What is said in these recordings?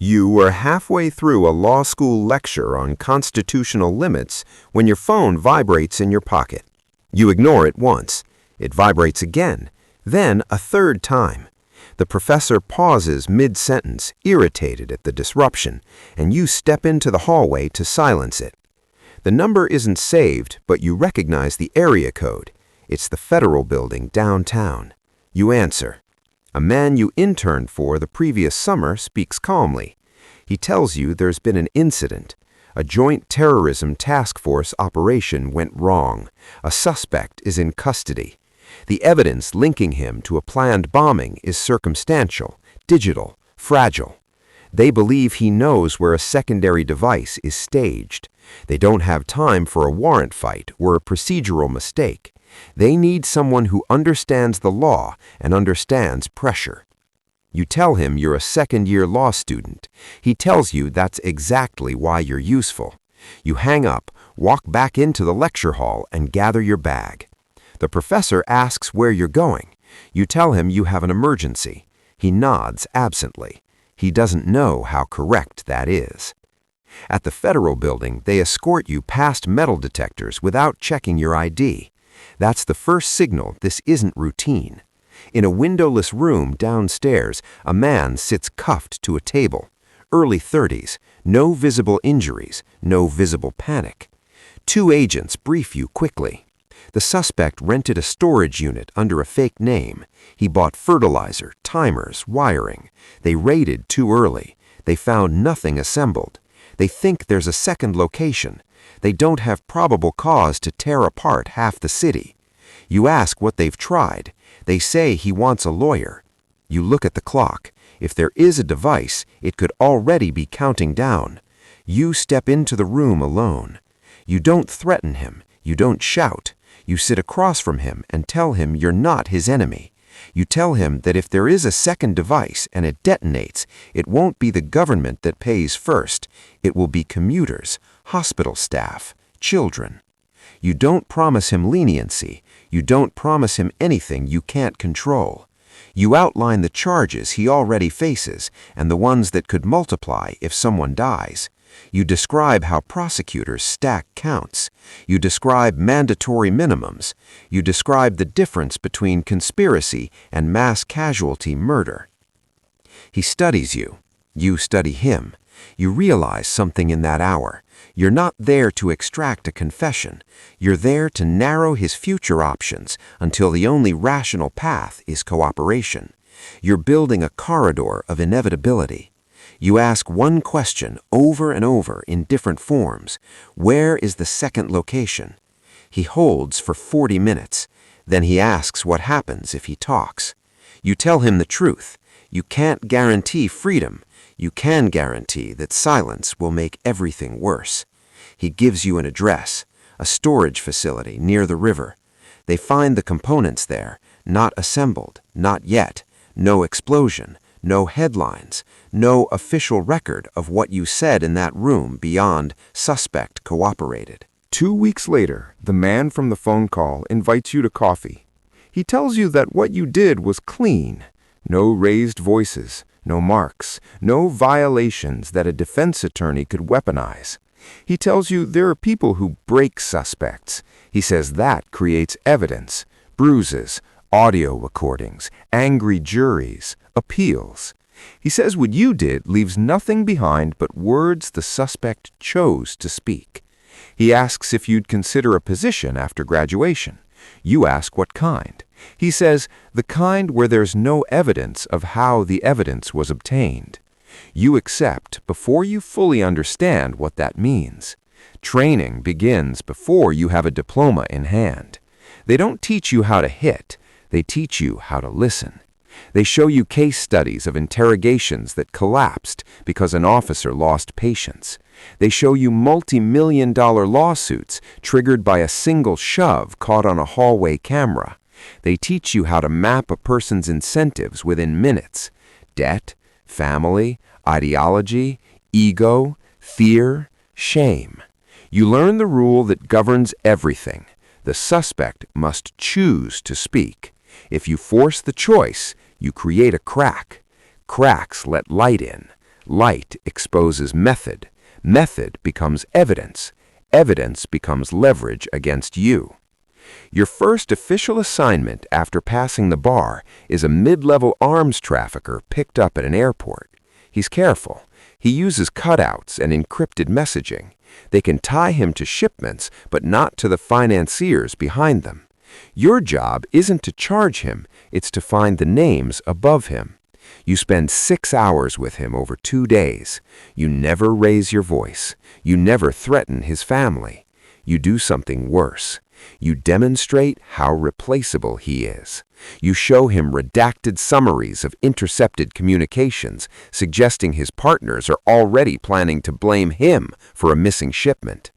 You were halfway through a law school lecture on constitutional limits when your phone vibrates in your pocket. You ignore it once. It vibrates again, then a third time. The professor pauses mid-sentence, irritated at the disruption, and you step into the hallway to silence it. The number isn't saved, but you recognize the area code. It's the Federal Building downtown. You answer. A man you interned for the previous summer speaks calmly. He tells you there's been an incident. A joint terrorism task force operation went wrong. A suspect is in custody. The evidence linking him to a planned bombing is circumstantial, digital, fragile. They believe he knows where a secondary device is staged. They don't have time for a warrant fight or a procedural mistake. They need someone who understands the law and understands pressure. You tell him you're a second-year law student. He tells you that's exactly why you're useful. You hang up, walk back into the lecture hall, and gather your bag. The professor asks where you're going. You tell him you have an emergency. He nods absently. He doesn't know how correct that is. At the Federal Building, they escort you past metal detectors without checking your ID. That's the first signal this isn't routine. In a windowless room downstairs, a man sits cuffed to a table. Early 30s, no visible injuries, no visible panic. 2 agents brief you quickly. The suspect rented a storage unit under a fake name. He bought fertilizer, timers, wiring. They raided too early. They found nothing assembled. They think there's a second location. They don't have probable cause to tear apart half the city. You ask what they've tried. They say he wants a lawyer. You look at the clock. If there is a device, it could already be counting down. You step into the room alone. You don't threaten him. You don't shout. You sit across from him and tell him you're not his enemy. You tell him that if there is a second device and it detonates, it won't be the government that pays first. It will be commuters, hospital staff, children. You don't promise him leniency. You don't promise him anything you can't control. You outline the charges he already faces and the ones that could multiply if someone dies. You describe how prosecutors stack counts. You describe mandatory minimums. You describe the difference between conspiracy and mass casualty murder. He studies you. You study him. You realize something in that hour. You're not there to extract a confession. You're there to narrow his future options until the only rational path is cooperation. You're building a corridor of inevitability. You ask one question over and over in different forms. Where is the second location? He holds for 40 minutes. Then he asks what happens if he talks. You tell him the truth. You can't guarantee freedom. You can guarantee that silence will make everything worse. He gives you an address, a storage facility near the river. They find the components there, not assembled, not yet. No explosion, no headlines, no official record of what you said in that room beyond suspect cooperated. 2 weeks later, the man from the phone call invites you to coffee. He tells you that what you did was clean. No raised voices, no marks, no violations that a defense attorney could weaponize. He tells you there are people who break suspects. He says that creates evidence, bruises, audio recordings, angry juries, appeals. He says what you did leaves nothing behind but words the suspect chose to speak. He asks if you'd consider a position after graduation. You ask what kind. He says the kind where there's no evidence of how the evidence was obtained. You accept before you fully understand what that means. Training begins before you have a diploma in hand. They don't teach you how to hit. They teach you how to listen. They show you case studies of interrogations that collapsed because an officer lost patience. They show you multi-million-dollar lawsuits triggered by a single shove caught on a hallway camera. They teach you how to map a person's incentives within minutes. Debt, family, ideology, ego, fear, shame. You learn the rule that governs everything. The suspect must choose to speak. If you force the choice, you create a crack. Cracks let light in. Light exposes method. Method becomes evidence. Evidence becomes leverage against you. Your first official assignment after passing the bar is a mid-level arms trafficker picked up at an airport. He's careful. He uses cutouts and encrypted messaging. They can tie him to shipments, but not to the financiers behind them. Your job isn't to charge him, it's to find the names above him. You spend 6 hours with him over 2 days. You never raise your voice. You never threaten his family. You do something worse. You demonstrate how replaceable he is. You show him redacted summaries of intercepted communications, suggesting his partners are already planning to blame him for a missing shipment.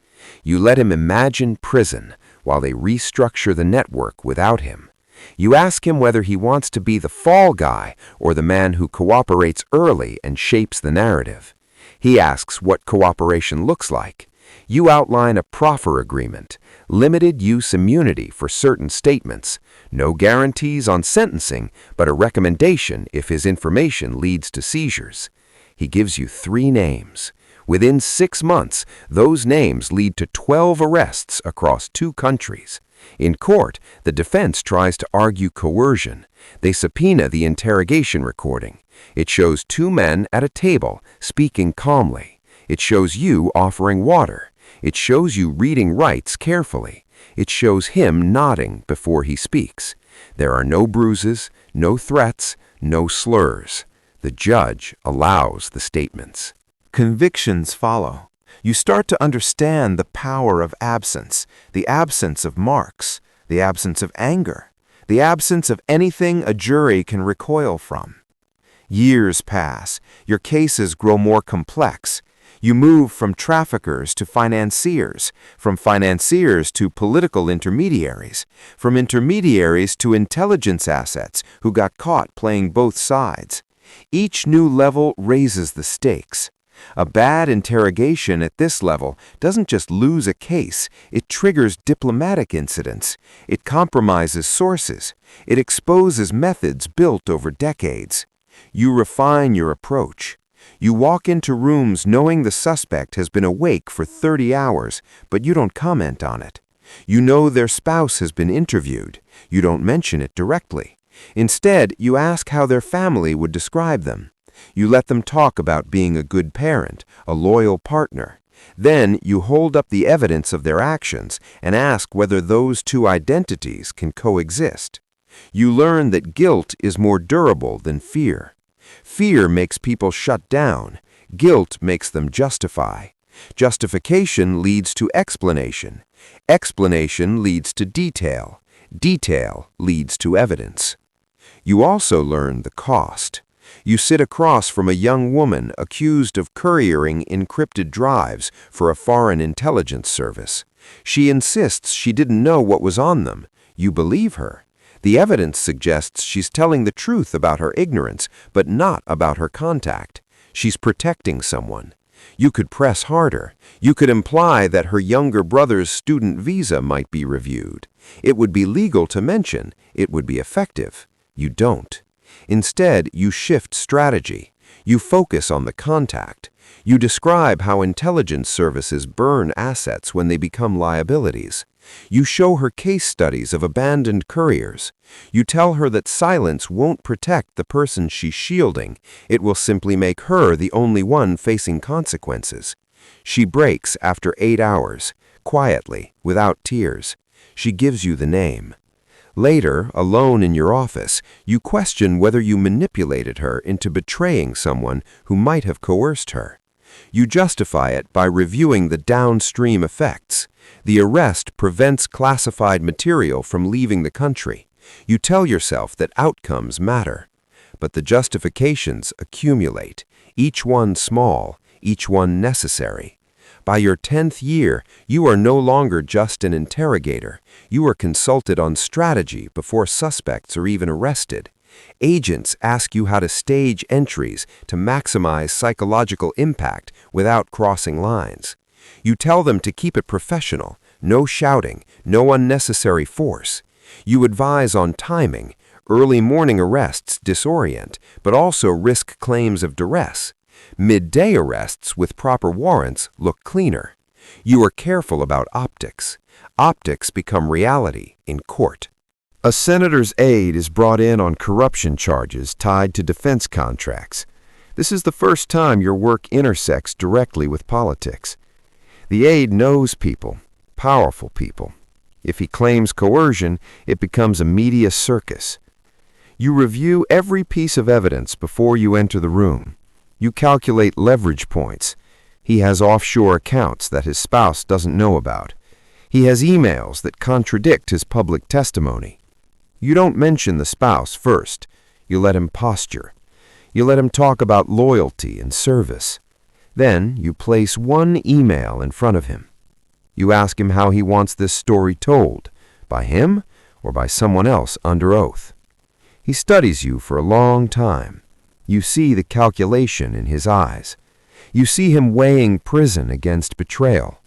You let him imagine prison while they restructure the network without him. You ask him whether he wants to be the fall guy or the man who cooperates early and shapes the narrative. He asks what cooperation looks like. You outline a proffer agreement, limited use immunity for certain statements, no guarantees on sentencing, but a recommendation if his information leads to seizures. He gives you 3 names. Within 6 months, those names lead to 12 arrests across 2 countries. In court, the defense tries to argue coercion. They subpoena the interrogation recording. It shows 2 men at a table speaking calmly. It shows you offering water. It shows you reading rights carefully. It shows him nodding before he speaks. There are no bruises, no threats, no slurs. The judge allows the statements. Convictions follow. You start to understand the power of absence, the absence of marks, the absence of anger, the absence of anything a jury can recoil from. Years pass. Your cases grow more complex. You move from traffickers to financiers, from financiers to political intermediaries, from intermediaries to intelligence assets who got caught playing both sides. Each new level raises the stakes. A bad interrogation at this level doesn't just lose a case, it triggers diplomatic incidents. It compromises sources. It exposes methods built over decades. You refine your approach. You walk into rooms knowing the suspect has been awake for 30 hours, but you don't comment on it. You know their spouse has been interviewed. You don't mention it directly. Instead, you ask how their family would describe them. You let them talk about being a good parent, a loyal partner. Then you hold up the evidence of their actions and ask whether those 2 identities can coexist. You learn that guilt is more durable than fear. Fear makes people shut down. Guilt makes them justify. Justification leads to explanation. Explanation leads to detail. Detail leads to evidence. You also learn the cost. You sit across from a young woman accused of couriering encrypted drives for a foreign intelligence service. She insists she didn't know what was on them. You believe her. The evidence suggests she's telling the truth about her ignorance, but not about her contact. She's protecting someone. You could press harder. You could imply that her younger brother's student visa might be reviewed. It would be legal to mention. It would be effective. You don't. Instead, you shift strategy. You focus on the contact. You describe how intelligence services burn assets when they become liabilities. You show her case studies of abandoned couriers. You tell her that silence won't protect the person she's shielding. It will simply make her the only one facing consequences. She breaks after 8 hours, quietly, without tears. She gives you the name. Later, alone in your office, you question whether you manipulated her into betraying someone who might have coerced her. You justify it by reviewing the downstream effects. The arrest prevents classified material from leaving the country. You tell yourself that outcomes matter. But the justifications accumulate, each one small, each one necessary. By your 10th year, you are no longer just an interrogator. You are consulted on strategy before suspects are even arrested. Agents ask you how to stage entries to maximize psychological impact without crossing lines. You tell them to keep it professional, no shouting, no unnecessary force. You advise on timing. Early morning arrests disorient, but also risk claims of duress. Midday arrests with proper warrants look cleaner. You are careful about optics. Optics become reality in court. A senator's aide is brought in on corruption charges tied to defense contracts. This is the first time your work intersects directly with politics. The aide knows people, powerful people. If he claims coercion, it becomes a media circus. You review every piece of evidence before you enter the room. You calculate leverage points. He has offshore accounts that his spouse doesn't know about. He has emails that contradict his public testimony. You don't mention the spouse first. You let him posture. You let him talk about loyalty and service. Then you place one email in front of him. You ask him how he wants this story told, by him or by someone else under oath. He studies you for a long time. You see the calculation in his eyes. You see him weighing prison against betrayal.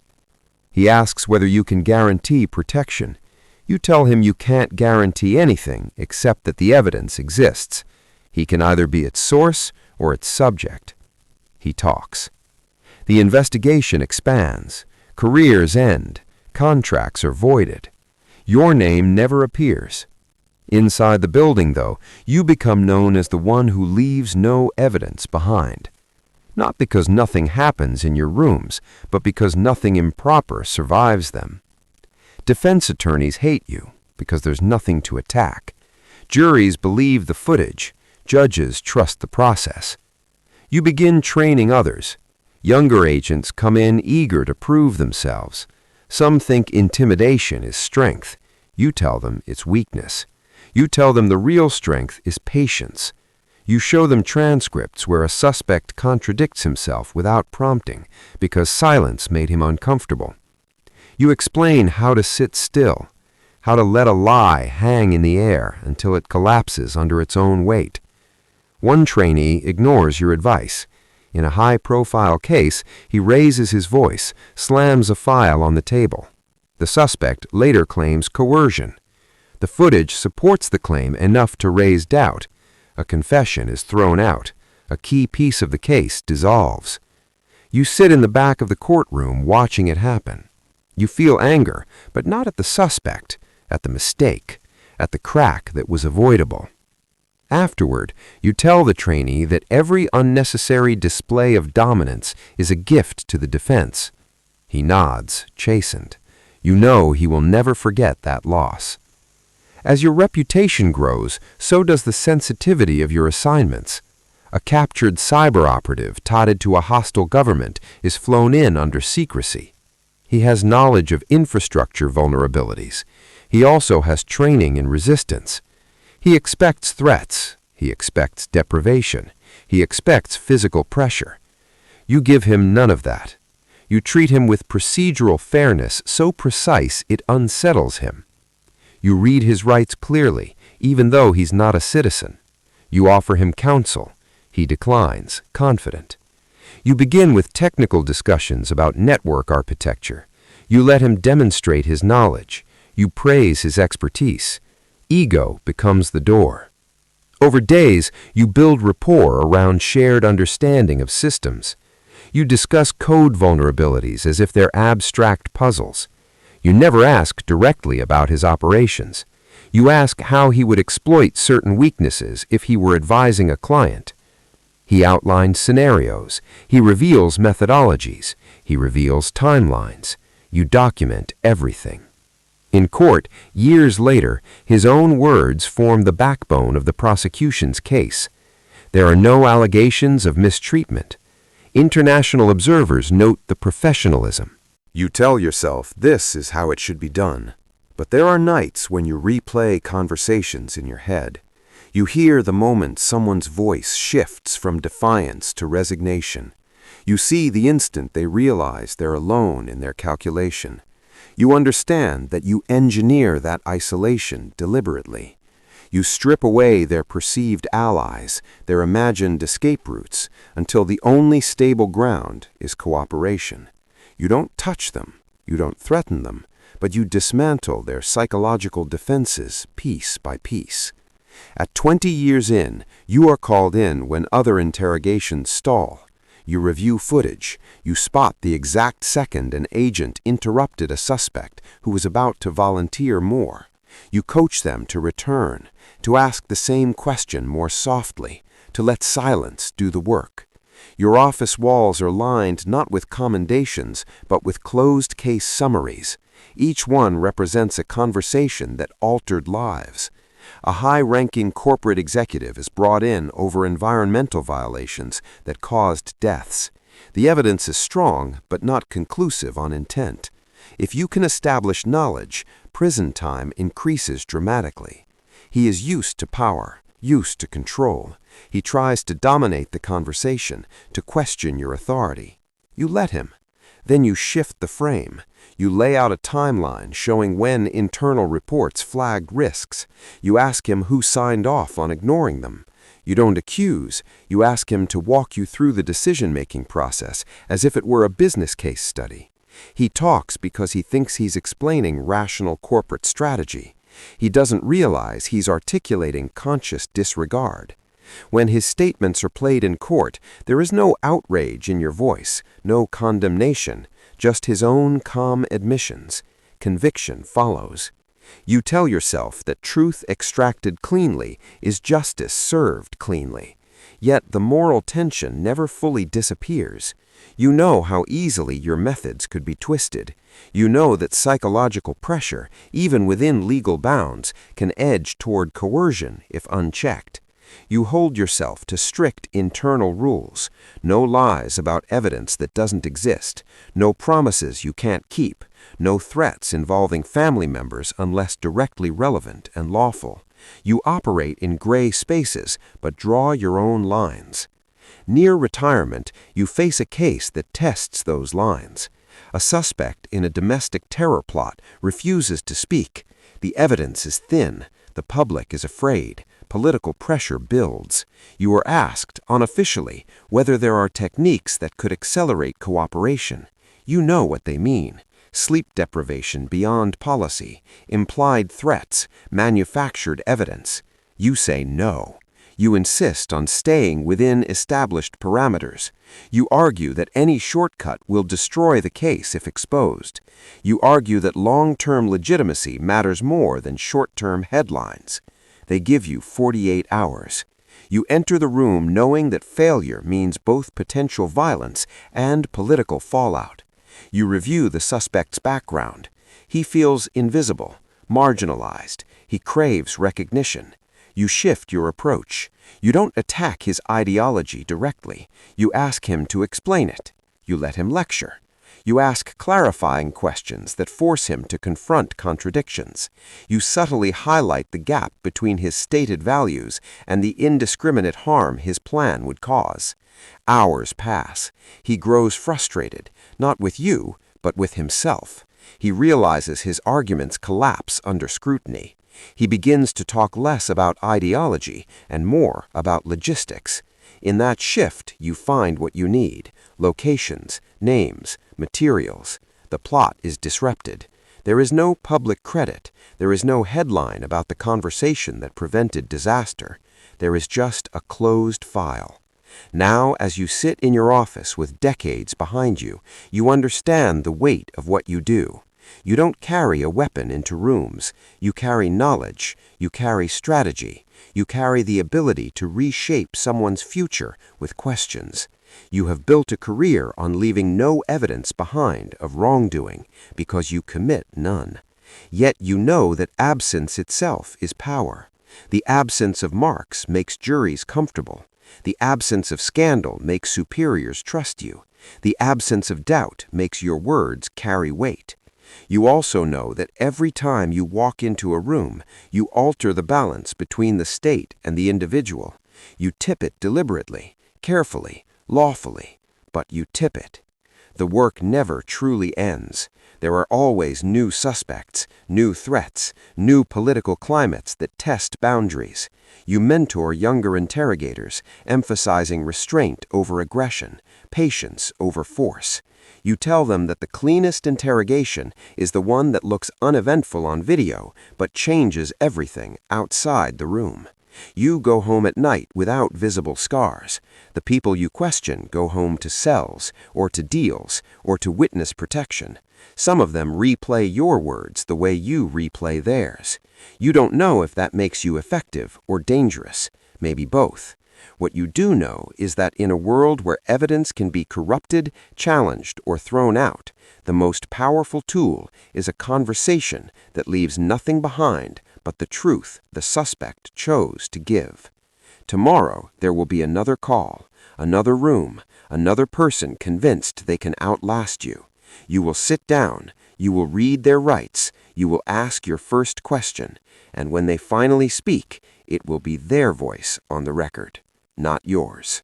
He asks whether you can guarantee protection. You tell him you can't guarantee anything except that the evidence exists. He can either be its source or its subject. He talks. The investigation expands. Careers end. Contracts are voided. Your name never appears. Inside the building, though, you become known as the one who leaves no evidence behind. Not because nothing happens in your rooms, but because nothing improper survives them. Defense attorneys hate you because there's nothing to attack. Juries believe the footage. Judges trust the process. You begin training others. Younger agents come in eager to prove themselves. Some think intimidation is strength. You tell them it's weakness. You tell them the real strength is patience. You show them transcripts where a suspect contradicts himself without prompting because silence made him uncomfortable. You explain how to sit still, how to let a lie hang in the air until it collapses under its own weight. One trainee ignores your advice. In a high-profile case, he raises his voice, slams a file on the table. The suspect later claims coercion. The footage supports the claim enough to raise doubt. A confession is thrown out. A key piece of the case dissolves. You sit in the back of the courtroom watching it happen. You feel anger, but not at the suspect, at the mistake, at the crack that was avoidable. Afterward, you tell the trainee that every unnecessary display of dominance is a gift to the defense. He nods, chastened. You know he will never forget that loss. As your reputation grows, so does the sensitivity of your assignments. A captured cyber operative touted to a hostile government is flown in under secrecy. He has knowledge of infrastructure vulnerabilities. He also has training in resistance. He expects threats. He expects deprivation. He expects physical pressure. You give him none of that. You treat him with procedural fairness so precise it unsettles him. You read his rights clearly, even though he's not a citizen. You offer him counsel. He declines, confident. You begin with technical discussions about network architecture. You let him demonstrate his knowledge. You praise his expertise. Ego becomes the door. Over days, you build rapport around shared understanding of systems. You discuss code vulnerabilities as if they're abstract puzzles. You never ask directly about his operations. You ask how he would exploit certain weaknesses if he were advising a client. He outlines scenarios. He reveals methodologies. He reveals timelines. You document everything. In court, years later, his own words form the backbone of the prosecution's case. There are no allegations of mistreatment. International observers note the professionalism. You tell yourself this is how it should be done. But there are nights when you replay conversations in your head. You hear the moment someone's voice shifts from defiance to resignation. You see the instant they realize they're alone in their calculation. You understand that you engineer that isolation deliberately. You strip away their perceived allies, their imagined escape routes, until the only stable ground is cooperation. You don't touch them, you don't threaten them, but you dismantle their psychological defenses piece by piece. At 20 years in, you are called in when other interrogations stall. You review footage. You spot the exact second an agent interrupted a suspect who was about to volunteer more. You coach them to return, to ask the same question more softly, to let silence do the work. Your office walls are lined not with commendations, but with closed-case summaries. Each one represents a conversation that altered lives. A high-ranking corporate executive is brought in over environmental violations that caused deaths. The evidence is strong, but not conclusive on intent. If you can establish knowledge, prison time increases dramatically. He is used to power, used to control. He tries to dominate the conversation, to question your authority. You let him. Then you shift the frame. You lay out a timeline showing when internal reports flagged risks. You ask him who signed off on ignoring them. You don't accuse. You ask him to walk you through the decision-making process as if it were a business case study. He talks because he thinks he's explaining rational corporate strategy. He doesn't realize he's articulating conscious disregard. When his statements are played in court, there is no outrage in your voice, no condemnation, just his own calm admissions. Conviction follows. You tell yourself that truth extracted cleanly is justice served cleanly. Yet the moral tension never fully disappears. You know how easily your methods could be twisted. You know that psychological pressure, even within legal bounds, can edge toward coercion if unchecked. You hold yourself to strict internal rules. No lies about evidence that doesn't exist. No promises you can't keep. No threats involving family members unless directly relevant and lawful. You operate in gray spaces, but draw your own lines. Near retirement, you face a case that tests those lines. A suspect in a domestic terror plot refuses to speak. The evidence is thin. The public is afraid. Political pressure builds. You are asked, unofficially, whether there are techniques that could accelerate cooperation. You know what they mean. Sleep deprivation beyond policy, implied threats, manufactured evidence. You say no. You insist on staying within established parameters. You argue that any shortcut will destroy the case if exposed. You argue that long-term legitimacy matters more than short-term headlines. They give you 48 hours. You enter the room knowing that failure means both potential violence and political fallout. You review the suspect's background. He feels invisible, marginalized. He craves recognition. You shift your approach. You don't attack his ideology directly. You ask him to explain it. You let him lecture. You ask clarifying questions that force him to confront contradictions. You subtly highlight the gap between his stated values and the indiscriminate harm his plan would cause. Hours pass. He grows frustrated, not with you, but with himself. He realizes his arguments collapse under scrutiny. He begins to talk less about ideology and more about logistics. In that shift, you find what you need: locations, names, materials. The plot is disrupted. There is no public credit. There is no headline about the conversation that prevented disaster. There is just a closed file. Now, as you sit in your office with decades behind you, you understand the weight of what you do. You don't carry a weapon into rooms. You carry knowledge. You carry strategy. You carry the ability to reshape someone's future with questions. You have built a career on leaving no evidence behind of wrongdoing because you commit none. Yet you know that absence itself is power. The absence of marks makes juries comfortable. The absence of scandal makes superiors trust you. The absence of doubt makes your words carry weight. You also know that every time you walk into a room, you alter the balance between the state and the individual. You tip it deliberately, carefully, lawfully, but you tip it. The work never truly ends. There are always new suspects, new threats, new political climates that test boundaries. You mentor younger interrogators, emphasizing restraint over aggression, patience over force. You tell them that the cleanest interrogation is the one that looks uneventful on video, but changes everything outside the room. You go home at night without visible scars. The people you question go home to cells, or to deals, or to witness protection. Some of them replay your words the way you replay theirs. You don't know if that makes you effective or dangerous, maybe both. What you do know is that in a world where evidence can be corrupted, challenged, or thrown out, the most powerful tool is a conversation that leaves nothing behind but the truth the suspect chose to give. Tomorrow there will be another call, another room, another person convinced they can outlast you. You will sit down, you will read their rights, you will ask your first question, and when they finally speak, it will be their voice on the record, not yours.